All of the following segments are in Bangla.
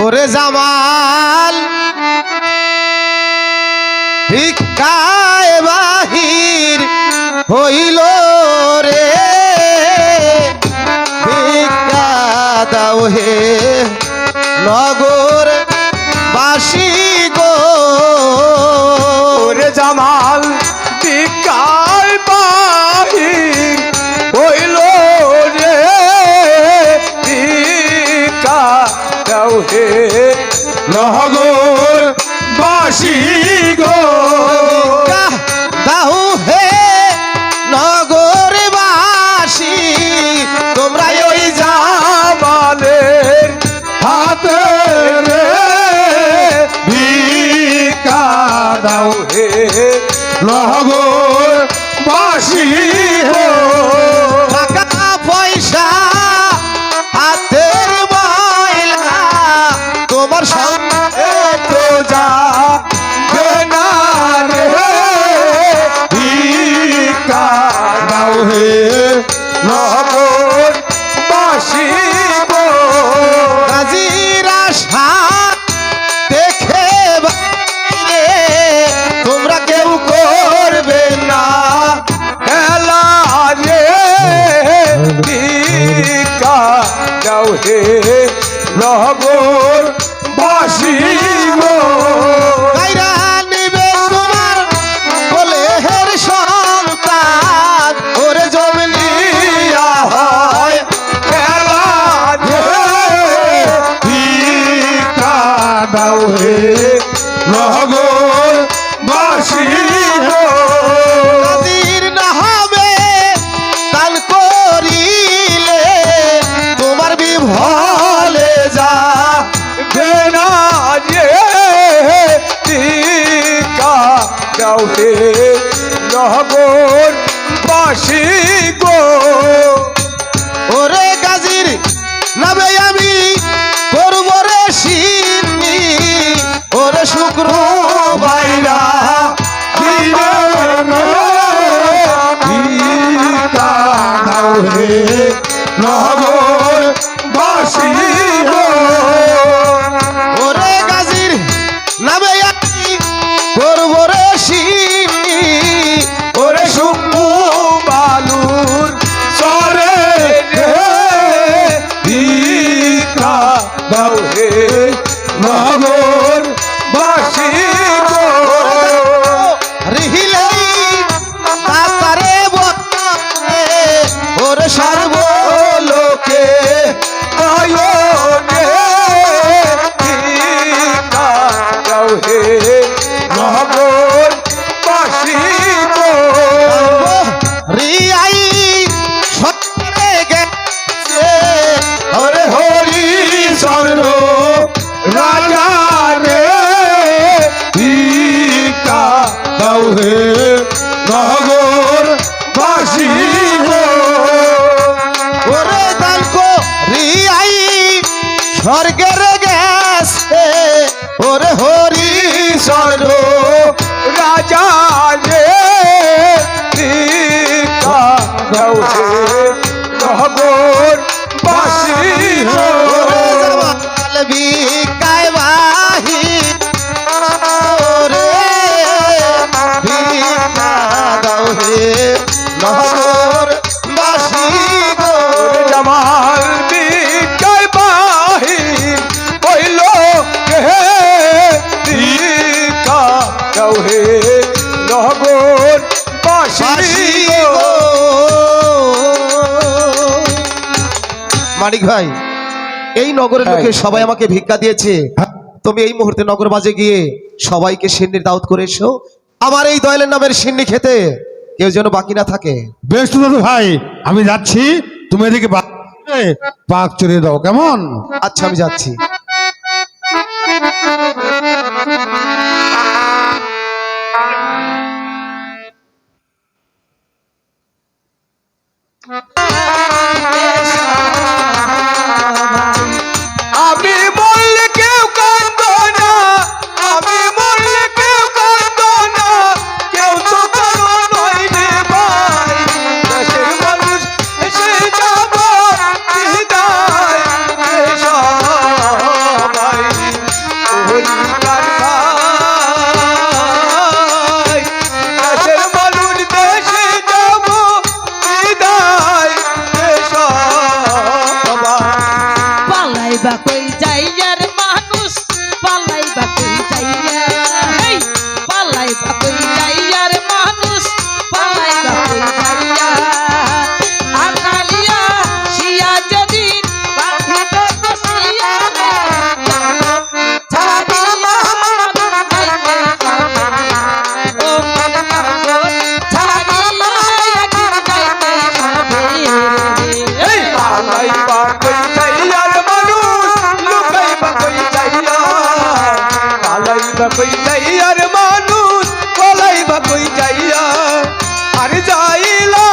ওরে জামাল ভিক্ষায় বাহির হইল রে, ভিক্ষা দাও হে নগর বাসী গো। ওরে জামাল ভিক্ষায় বাহির হইল রে, ভিক্ষা দাও হে নগর বাসী গো। দাও হে নগরবাসী, তোমরা ওই জামালের হাতে রে, ভিক্ষা দাও হে নগর বাসী গো। টাকা পয়সা হাতের ময়লা, তোমার সঙ্গে তো যা না রে, ভিক্ষা দাও হে নগর বাসী গো। কাজীর আশা দেখে বাইরে, তোমরা কেউ করবে না খেলা রে, ভিক্ষা দাও হে নগর বাসী গো। কাইরা নিবে তোমার কোলের সন্তান, ওরে জমিনিয়া হয় খেলা রে, ভিক্ষা দাও হে নগর বাসী গো। কাজীর না হবে দান করিলে, তোমার বিভলে যা বেনা রে, ভিক্ষা দাও হে নগর বাসী গো। ওরে গাজীর নামে আমি করব রে সিন্নি, ওরে শুক্র বাইরা ভিক্ষা দাও হে নগর বাসী গো। ওরে গাজীর নামে আমি করব রে সিন্নি, ওরে শুকনো বালুর সরে রে, ভিক্ষা দাও হে নগর বাসী গো। রিহিলেই তাতারে বলে, ওরে সর্বলোকে আয়োনে ভিক্ষা দাও হে নগর বাসী গো। রিয়াই সত্যে গেছে, ওরে হরি চন্দ্র রাজা রে, ভিক্ষা দাও হে নগর বাসী গো। ওরে দানকো রিয়াই স্বর্গের গেছে, ওরে হরি চন্দ্র রাজা রে, ভিক্ষা দাও হে নগর বাসী গো। জামাল ভিক্ষায় বাহির, ওরে ভিক্ষা দাও হে নগর বাসী গো। জামাল ভিক্ষায় বাহির হইল হে, ভিক্ষা দাও হে নগর বাসী গো। মানিক ভাই, এই নগরের লোকে সবাই আমাকে ভিক্ষা দিয়েছে, তুমি এই মুহূর্তে নগর বাজে গিয়ে সবাইকে সিন্নির দাওয়াত করে এসো, আমার এই দয়ালের নামের সিন্নি খেতে কেউ যেন বাকি না থাকে। বেশ তো দাদু ভাই, আমি যাচ্ছি, তুমি এদিকে পাক চড়িয়ে দাও, কেমন? আচ্ছা আমি যাচ্ছি। আমি বললে কেউ কাঁদ না, আমি বললে কেউ কাঁদ না, কেউ তো কারো নয় রে ভাই। দেশের মানুষ এসে যাব বিদায়, সবাই বা কই যাইয়ার মানুষ পালাই বা কই যাইয়া হেই পালাই বা কই যাইয়ার মানুষ পালাই বা কই যাইয়া আনালিয়া শিয়া যদি বাঁধিবে কষিয়া ছাড়িয়া ও মন পাগল ছাড়িয়া একদিন যাইতে হবে এই পালাই বা কই যাইয়ার মানুষ লুকাই বা কই যাইয়া পালাই বা কই যাইয়ার মানুষ পালাই বা কই যাইয়া আর যাইলা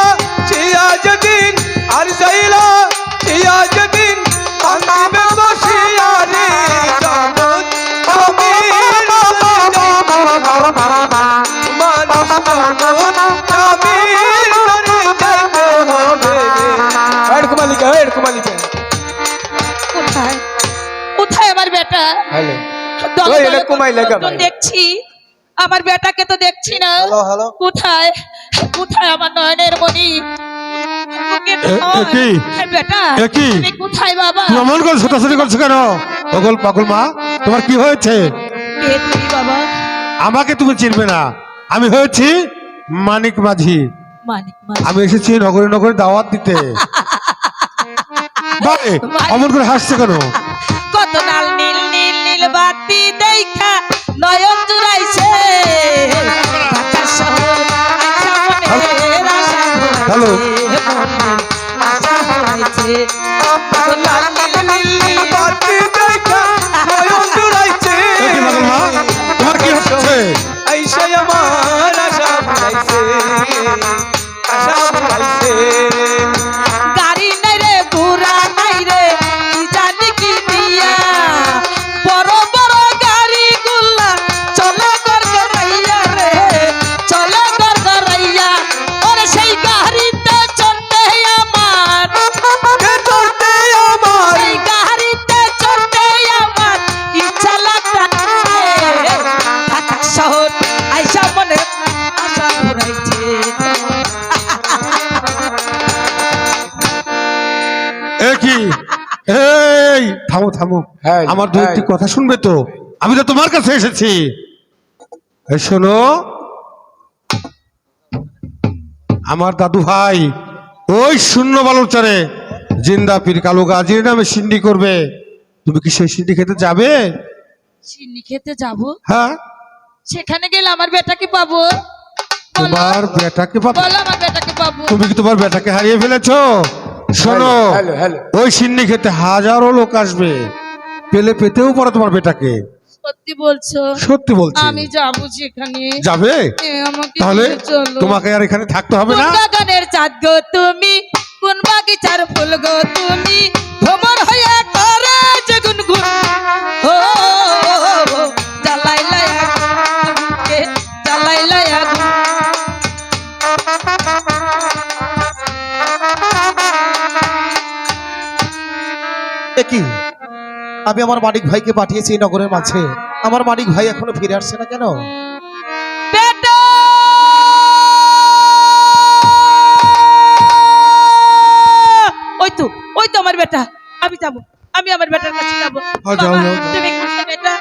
চিয়া যেদিন আর যাইলা চিয়া যেদিন কান্দিবে বসিয়া রে জগৎ আমি মানুষ জগৎ আমি যাইতে হবে এরকম মালিকা এরকম মালিকা কোথায় কোথায় আমার বেটা হ্যালো দলে ওই দলে এটা কমাই লাগা তো ভাই। দেখছি আমার বেটাকে তো দেখছি না হ্যালো হ্যালো কোথায় কোথায় আমার নয়নের মণি কি? বেটা এ কি? তুমি কোথায় বাবা তুমি অমন করে ছোটাছুটি করছো কেন? পাগল পাগল মা, তোমার কি হয়েছে? কে তুমি বাবা আমাকে তুমি চিনবে না, আমি হয়েছি মানিক মাঝি। মানিক মাঝি। আমি এসেছি নগরে নগরে দাওয়াত দিতে। ভাই অমন করে হাসছে কেন? কত নাল নীল নীল নীল বাতি দেখা নয়ন জুড়াইছে ঢাকা শহর সামনের আশা হ্যালো। আশা হয়েছে কত নাল নীল নীল নীল বাতি দেখা নয়ন জুড়াইছে এ কি পাগল মা, তোমার কি হচ্ছে? আইসা আমার আশা বুঝাইছে আশা বুঝাইছে গাড়ি নাই রে ঘোড়া নাই রে কি জানি কি দিয়া বড় বড় গাড়ি গুলা চলে গড়গড়াইয়া রে চলে গড়গড়াইয়া ওরে সেই গাড়িতে চড়তে আমার চলতে আমার সেই গাড়িতে চড়তে আমার ইচ্ছা লাগতাছে ঢাকা শহর আইসা মনে আশা ঘুরাইছে এ কি? এই থামো থামো, হ্যাঁ, আমার দু একটি হ্যাঁ। কথা শুনবে তো? আমি তো তোমার কাছে এসেছি। এই শোনো, আমার দাদু ভাই ওই শূন্য বালুচারে জিন্দা পীর কালো গাজীর নামে সিন্ডি করবে। তুমি কি সেই সিন্ডি খেতে যাবে? চিনি খেতে যাব হ্যাঁ, সেখানে গেলে আমার বেটাকে পাবো বলো, তোমার বেটাকে পাবে? বলো আমার বেটাকে পাবো তুমি কি তোমার বেটাকে হারিয়ে ফেলেছো? শোনো, হ্যালো, হ্যালো। ওই সিন্ডি খেতে হাজারো লোক আসবে, পেলে পেতেও পারো তোমার বেটাকে। সত্যি বলছো সত্যি বলছি। আমি যাবো সেখানে যাবে? আমাকে তাহলে নিয়ে চলো তোমাকে আর এখানে থাকতে হবে কোন না। বাগানের চাঁদ গো তুমি কোন বাগিচার ফুল গো তুমি ভ্রমর হয়ে করে যে গুনগুন ও জ্বালাইলা আগুনকে জ্বালাইলা আগুন এ কি? আমি আমার মানিক ভাইকে পাঠিয়েছি এই নগরের মাঝে, আমার মানিক ভাই এখনো ফিরে আসছে না কেন? বেটা ওই তো আমার বেটা আমি যাবো আমি আমার বেটার কাছে যাবো যাও, যাও, যাও। তুমি কোথায় বেটা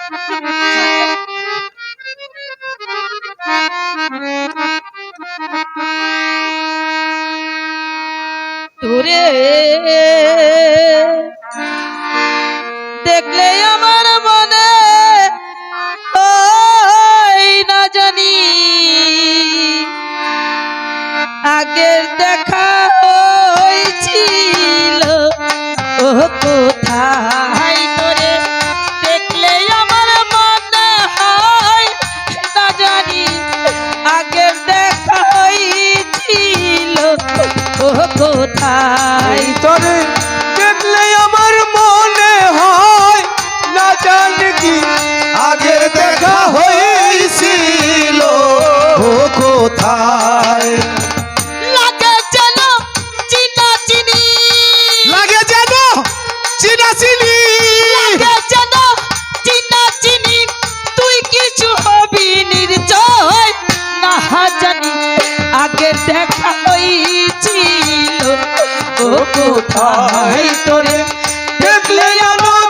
তোরে দেখলে আমার মনে হয় না জানি আগের দেখা হয়েছিল ও কোথায় তোরে দেখলে আমার মনে হয় না জানি আগের দেখা হয়েছিল ও কোথায় তোরে দেখলে আমার মনে হয় না জানি কি আগের দেখা হয়েছিল ও কোথায়? লাগে যেন চিনা চিনি লাগে যেন চিনা চিনি, লাগে যেন চিনা চিনি তুই কিছু হবি নির্জয় না জানি আগের দেখা হয়েছিল ও কোথায় তোরে দেখলে আমার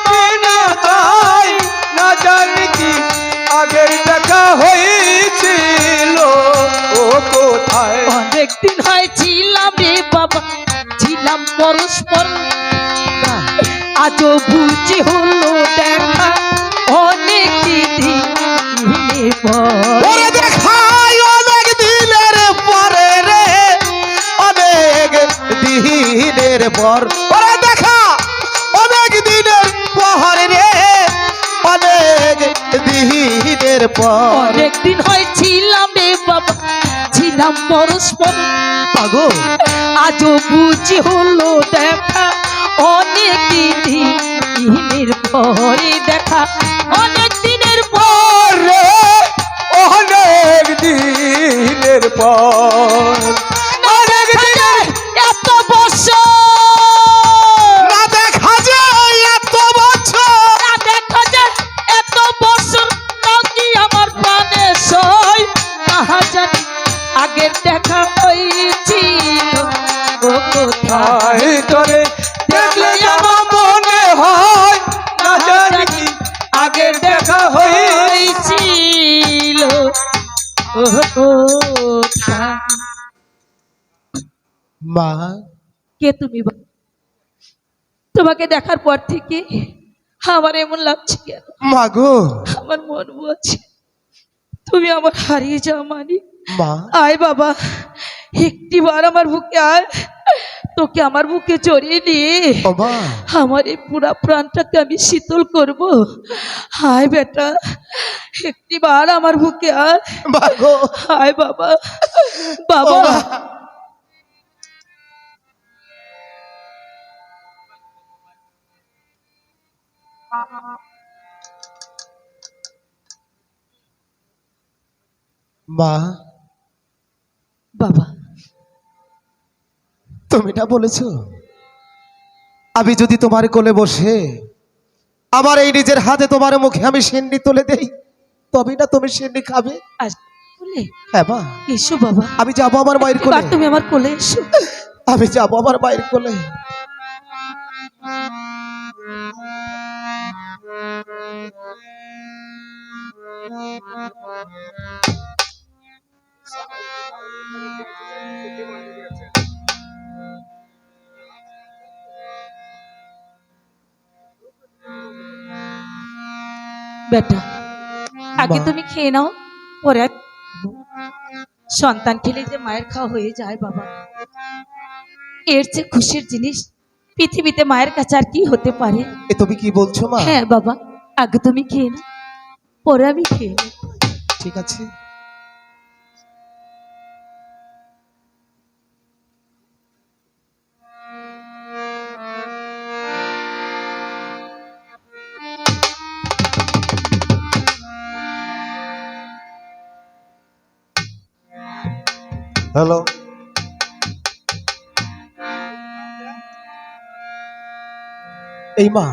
অনেকদিন হয়েছিলাম রে বাবা, ছিলাম পরস্পর, আজও বুঝি হলো দেখা অনেক দিনের পর। ওরে দেখাই অনেক দিনের পরে রে, অনেক দিনের পর। ওরে দেখা অনেক দিনের পর রে, অনেক দিনের পর। অনেকদিন হয়েছিলাম রে বাবা, ছিলাম পরস্পর, পাগো আজও বুঝি হলো দেখা অনেক দিনের পরে, দেখা অনেক দিনের পর রে অনেক দিনের পর, অনেক দিনের এত বছর না দেখা যায় এত বছর। না দেখা যায় এত বছর, তাও কি আমার প্রাণে সই তাহা জানি আগের দেখা হয়েছিল ও কোথায় আই তোরে দেখলে আমার মনে হয় না জানি কি আগের দেখা হয়েছে। হয়েছিল ও কোথায়। মা কে তুমি বাবা? তোমাকে দেখার পর থেকে আমার এমন লাগছে কেন, মাগো আমার মন বলছে তুমি আমার হারিয়ে যাও মানি। মা আয় বাবা, একটিবার আমার বুকে আয়, তোকে আমার বুকে জড়িয়ে নিয়ে ও মা আমার এই পুরা প্রাণটাকে আমি শীতল করব। আয় বেটা, একটিবার আমার বুকে আয়, মাগো আয় বাবা। ও বাবা মা। মা বাবা, তুমি না বলেছো আমি যদি তোমার কোলে বসে আমার এই নিজের হাতে তোমার মুখে আমি সিন্নি তুলে দেই, তবে না তুমি সিন্নি খাবে? আজ বলে হ্যাঁ মা, এসো বাবা, আমি যাবো আমার মায়ের কোলে, এবার তুমি আমার কোলে এসো। আমি যাবো আমার মায়ের কোলে। বেটা আগে মা। তুমি খেয়ে নাও, পরে সন্তান খেলে যে মায়ের খাওয়া হয়ে যায় বাবা, এর চেয়ে খুশির জিনিস পৃথিবীতে মায়ের কাছে আর কি হতে পারে। এ তুমি কি বলছো মা? হ্যাঁ বাবা, আগে তুমি খেয়ে নাও, পরে আমি খেয়ে নেব। ঠিক আছে। হ্যালো, এই মা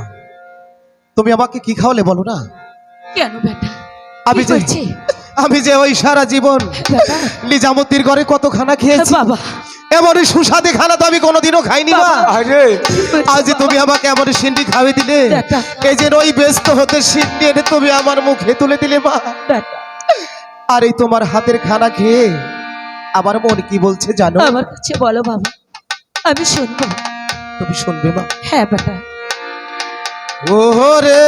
তুমি আমাকে কি খাওয়ালে বলো না? কেন বেটা, আমি কি যে হয়েছে? আমি যে ওই সারা জীবন বেটা নিজামুদ্দির ঘরে কত খানা খেয়েছি, বাবা, এমন সুস্বাদু খানা তো আমি কোনোদিনও খাইনি মা। আরে আজ যে তুমি আমাকে এমন সিন্নি খাওয়াই দিলে, বেটা। এই যে ওই ব্যস্ত হতে সিন্নি এনে তুমি আমার মুখে তুলে দিলে মা। বেটা আর এই তোমার হাতের খানা খেয়ে আমার মন কি বলছে জানো? আমার কাছে বলো বাবা, আমি শুনবো। তুমি শুনবে মা? হ্যাঁ বেটা, ওরে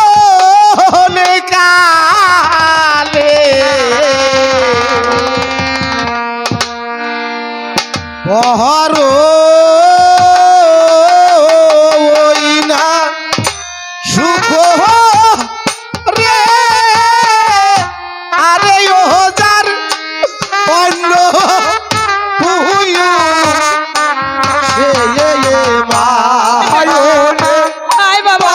ভজনে কালে বহর ওই না সুখ রে, আরে ও যার অন্য পুয়ু সে মা। আয় বাবা,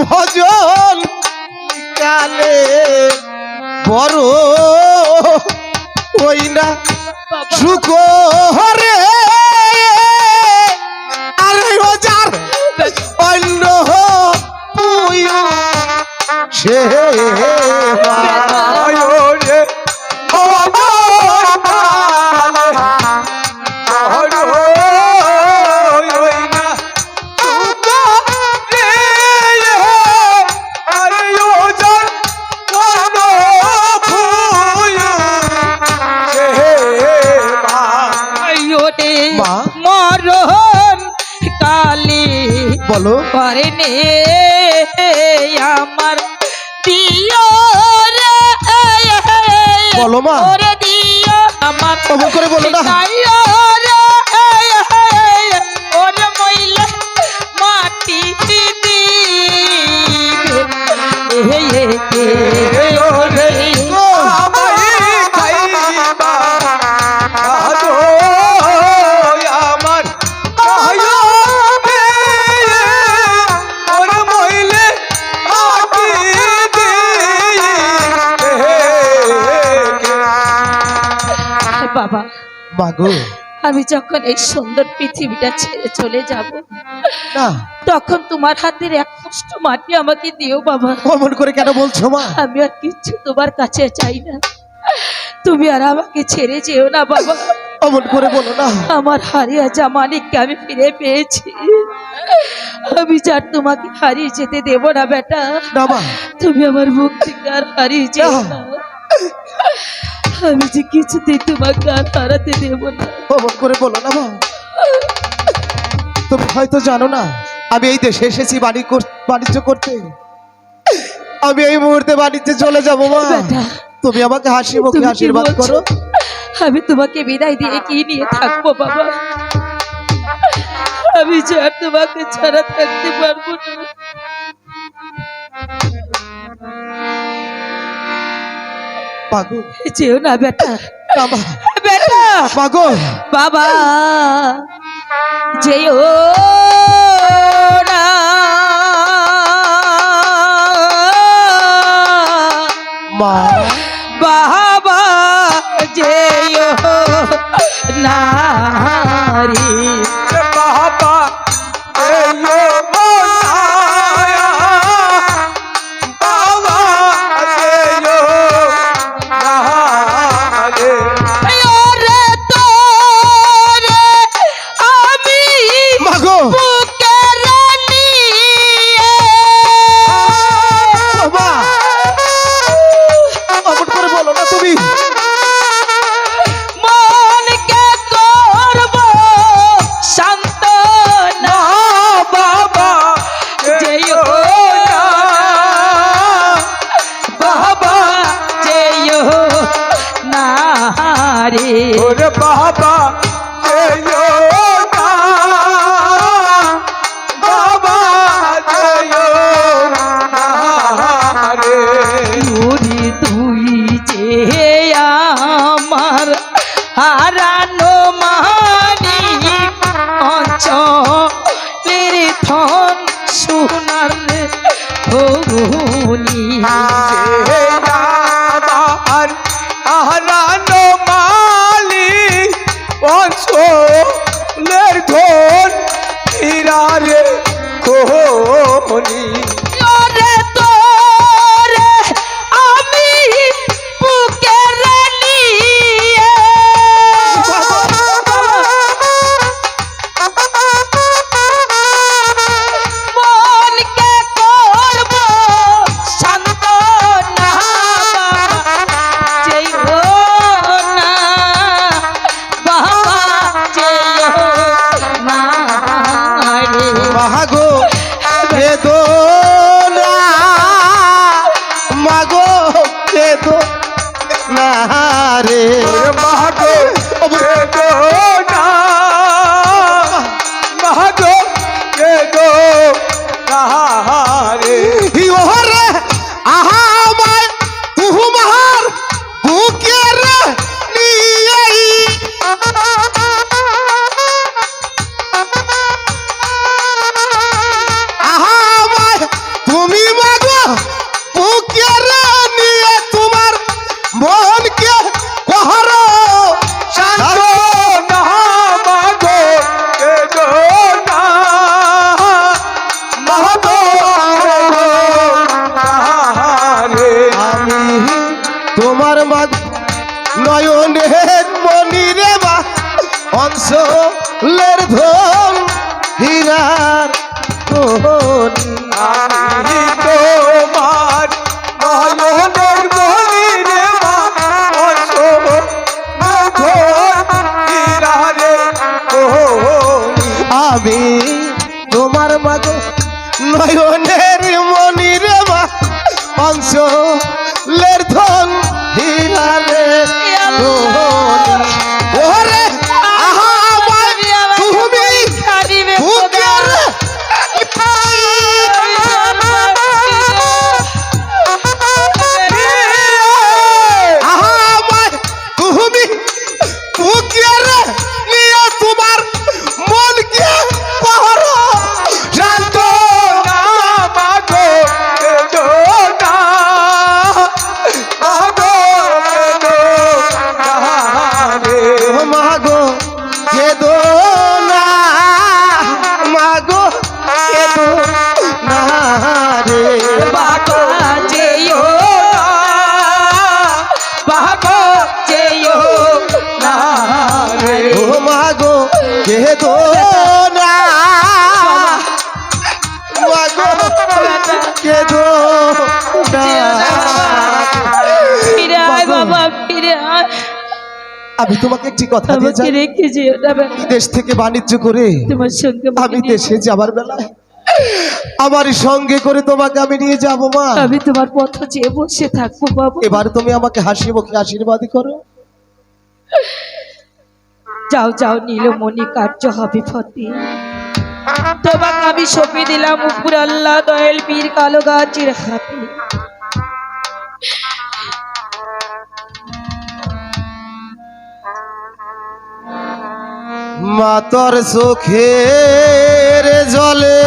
ভজন কালে বড় ওই না বাবা। সুখ রে, যার অন্য তুই সে রে ও আমার প্রাণে ওই না তুকা রে আরে ও জান কোন ফুল সে মা আয়োরে মা? মরণ কালে বলো করে নে আমার দিও রে বলো মা। ওরে দিও আমার অমন করে বলো না। দিও রে ওরে মইলে মাটি দিবে আমায় খাইবা আদো আমার কায়ো বে ওর মইলে আটি দে বাবা মাগো আমি যখন এই সুন্দর পৃথিবীটা ছেড়ে চলে যাব না তখন তোমার হাতের এক কষ্ট মাটি আমাকে দিও বাবা। অমন করে কেন বলছো মা? আমি আর কিচ্ছু তোমার কাছে চাই না, তুমি আর আমাকে ছেড়ে যেও না বাবা। অমন করে বলো না। আমার হারিয়ে জামানিককে আমি ফিরে পেয়েছি, আমি যার তোমাকে হারিয়ে যেতে দেব না বেটা। না মা। তুমি আমার মুখ থেকে আর হারিয়ে যেও না, আমি যে কিছুতেই তোমাকে আর হারাতে দেব না। অমন করে বলো না মা। তুমি হয়তো জানো না আমি এই দেশে এসেছি বাণিজ্য করতে। আমি এই মুহূর্তে বাণিজ্যে চলে যাবো মা। বেটা, তুমি আমাকে হাসি মুখে তুমি কি আশীর্বাদ বলছো? করো। আমি তোমাকে বিদায় দিয়ে কি নিয়ে থাকবো বাবা? আমি যে আর তোমাকে ছাড়া থাকতে পারবো না। মাগো যেও না বেটা, না মা। বেটা মাগো বাবা যেও না। মা বাবা যেও না রে। বাবা এই মোনায়া বাবা এই নারে ওরে তোরে আমি মাগো বুকের নিয়ে বাবা অমন করে বলো না তুমি। মনকে করব শান্ত না বাবা যেও না। বাবা যেও না রে। ওরে বাবা যেও না বাবা যেও না রে ওরে তুই যে আমার হারানো মানিক অঞ্চলের ধন সোনার ধনী। যে আমার আহারানো মালিক অঞ্চলের ধন হীরারে খনি ওরে তোরে আমি বুকের নিয়ে মনকে করব শান্ত না। যেও না বাবা যেও না রে। মাগো কেদো না মাগো কেদো না রে। মাগো কেদো না মাগো কেদো না রে ইহরে আহা আমায় তুহু মাহার বুকের নিয়ে আহা আমায় তুমি মাগো বুকের নিয়ে তোমার মনকে কহরো শান্ত না তোমার মাগ নয়নের মনিরে মা অঞ্চলের ধন হীরার খনি। আমি তোমার নয়নের মনি রে মা অসম হীরারে খনি। আমি তোমার মাগ নয়নের মনিরে মা অঞ্চলের ধন হীরারে খনি। ওরে আহা আমার তুমি বুকের আহা আমার তুমি বুকের নিয়ে তোমার মনকে পাহারা শান্ত না মাগো কেঁদো না, মাগো কেঁদো না রে। মাগো কেদো না মাগো কেদো না রে বাবা যেও বাবা যেও না রে ও মাগো কেদো না মাগো কেদো না ফিরে আয় বাবা ফিরে আয় আমি তোমাকে একটি কথা দিয়ে আমাকে যাই রেখে যেও না বাবা। দেশ থেকে বাণিজ্য করে তোমার সঙ্গে আমাকে আমি নিয়ে দেশে যাবার বেলায় আমার সঙ্গে করে তোমাকে আমি নিয়ে যাব মা। আমি তোমার পথ চেয়ে বসে থাকবো বাবা। এবার তুমি আমাকে হাসি মুখে আশীর্বাদ করো। যাও যাও নীলমণি কার্য হবে ফতে। তোমাকে আমি সঁপে দিলাম উপর আল্লাহ দয়াল পীর কালো গাছের হাতে। মাতর চোখের জলে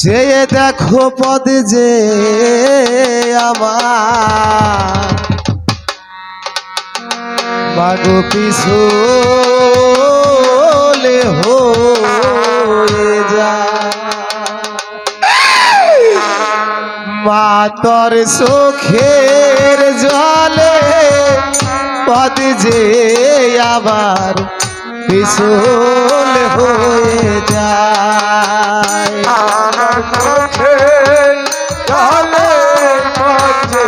চেয়ে দেখো পদ যে আমার মাগো পিছলে হয়ে যায় মাতর চোখের জলে পদ যে আবার পিছল হয়ে যায় আমার চোখের জলে পথে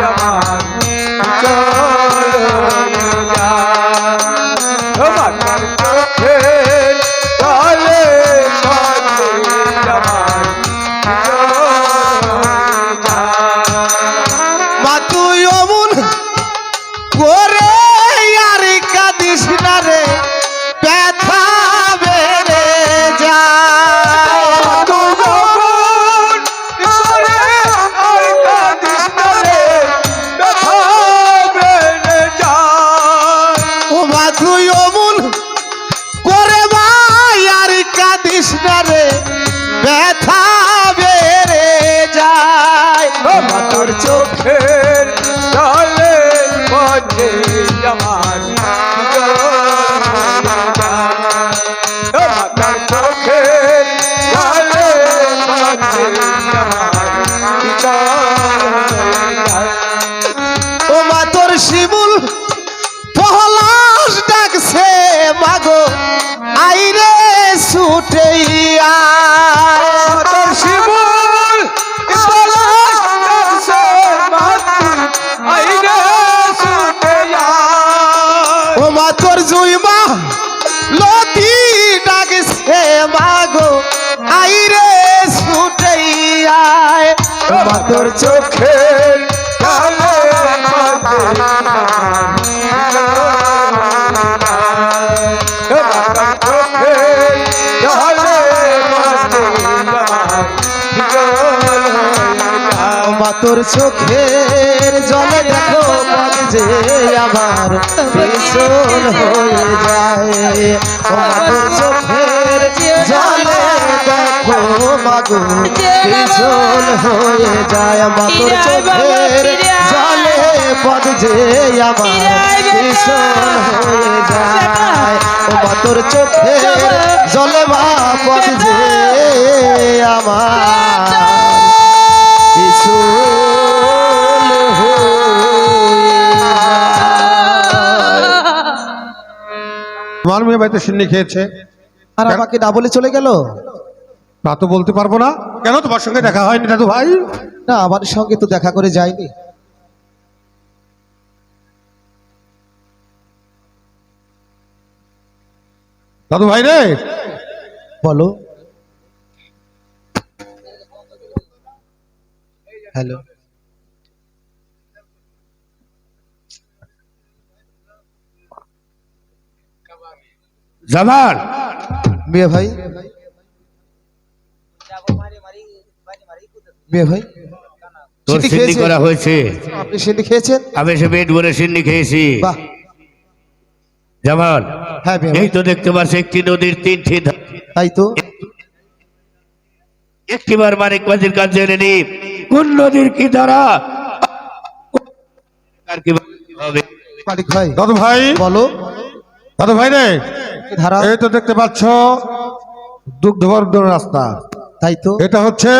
আমার চলে যায়। আমার চোখের জলে পথে আমার চলে যায়। মা তুই অমন করে আর কাঁদিস না রে ব্যথা বেড়ে যায় ও মা তুই অমন করে ভাই আর কাঁদিস না রে ব্যথা বেড়ে যায় তোর চোখের জলে পথে আমার তোর চোখের জলে পথে আমার ও মা তোর শিমুল পহলাস ডাকছে মাগো আইরে ছুটে তোর শিমুল ও মা তোর জুইমা লতি ডাকছে মাগো আইরে ছুটে আয় ও মা তোর চোখের মা তোর চোখের জলে দেখো পদ যে আমার পিছল হয়ে যায় ও মা তোর চোখের জলে দেখো মাগো পিছল হয়ে যায় মা তোর চোখের জলে পদ যে আমার পিছল হয়ে যায় ও মা তোর চোখের জলে মা পদ যে আমার আমার মেয়ে বাড়িতে সিন্নি খেয়েছে, আর আমাকে না বলে চলে গেল। তা তো বলতে পারবো না। কেন, তোমার সঙ্গে দেখা হয়নি দাদু ভাই? না, আমার সঙ্গে তো দেখা করে যায়নি। দাদু ভাই রে, বলো। হ্যালো, জামাল, মিয়া ভাই, মিয়া ভাই, তোর সিন্নি সিন্নি খেয়েছেন? করা হয়েছে। আপনি সিন্নি খেয়েছেন? আমি সে পেট ভরে সিন্নি খেয়েছি। বাহ, জামাল, হ্যাঁ মিয়া এই ভাই, তো দেখতে পাচ্ছি একটি নদীর তিনটি ধার। তাই তো। একটিবার মানিক বাজির কাছে এনে নি, কোন নদীর কি ধারা আর কি হবে। মালিক ভাই, দাদু ভাই, বলো। দাদু ভাই রে, কি ধারা? এই তো দেখতে পাচ্ছ দুগ্ধবর্ধন রাস্তা, তাই তো। এটা হচ্ছে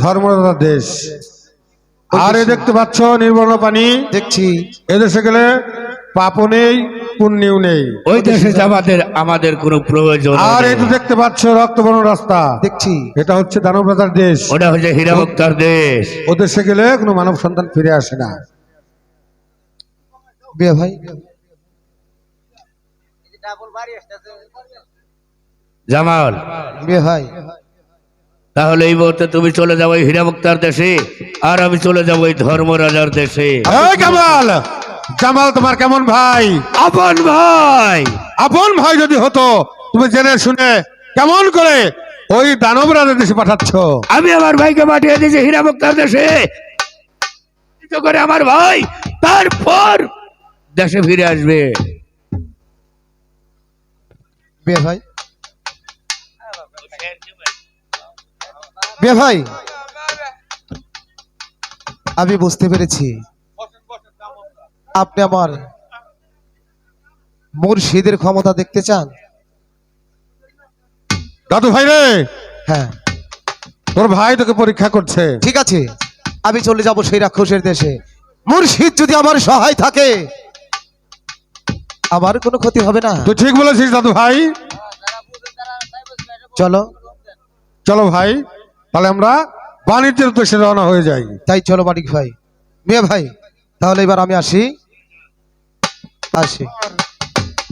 ধর্মদাতার দেশ। আর এই দেখতে পাচ্ছ নির্বর্ণ পানি, দেখছি। এদেশে গেলে পাপও নেই, পুণ্যও নেই। ওই দেশে আমাদের কোনো প্রয়োজন আর নেই। এই তো দেখতে পাচ্ছ রক্তবর্ণ রাস্তা, দেখছি। এটা হচ্ছে দানব রাজার দেশ। ওটা হচ্ছে হীরামুক্তার দেশ। ও দেশে গেলে কোনো মানব সন্তান ফিরে আসে না। মিয়া ভাই, জামাল, মিয়া ভাই, তাহলে এই মুহূর্তে তুমি চলে যাবো এই হীরামুক্তার দেশে, আর আমি চলে যাবো এই ধর্মরাজার দেশে। এই কামাল, জামাল তোমার কেমন ভাই? আপন ভাই। আপন ভাই যদি হতো, তুমি জেনে শুনে কেমন করে ওই দানব রাজার দেশে পাঠাচ্ছ? আমি আমার ভাইকে পাঠিয়ে দিয়েছি হীরামুক্তার দেশে, তো করে আমার ভাই তারপর দেশে ফিরে আসবে। মিয়া ভাই, মিয়া ভাই, আমি বুঝতে পেরেছি আপনি আমার মুর্শিদের ক্ষমতা দেখতে চান। দাদু ভাই রে, হ্যাঁ, তোর ভাই তোকে পরীক্ষা করছে। ঠিক আছে, আমি চলে যাব সেই রাক্ষসের দেশে। মুর্শিদ যদি আমার সহায় থাকে, আমার কোনো ক্ষতি হবে না। তুই ঠিক বলেছিস দাদু ভাই। চলো, চলো ভাই, তাহলে আমরা বাণিজ্যের উদ্দেশ্যে রওনা হয়ে যাই। তাই চলো মানিক ভাই। মিয়া ভাই, তাহলে এবার আমি আসি।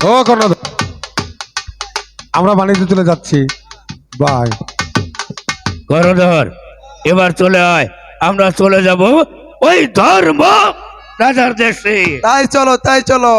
ও কর্ণধর, আমরা বাণিজ্য চলে যাচ্ছি। বাই। করধর, এবার চলে আয়, আমরা চলে যাব ওই ধর্ম রাজার দেশে। তাই চলো, তাই চলো।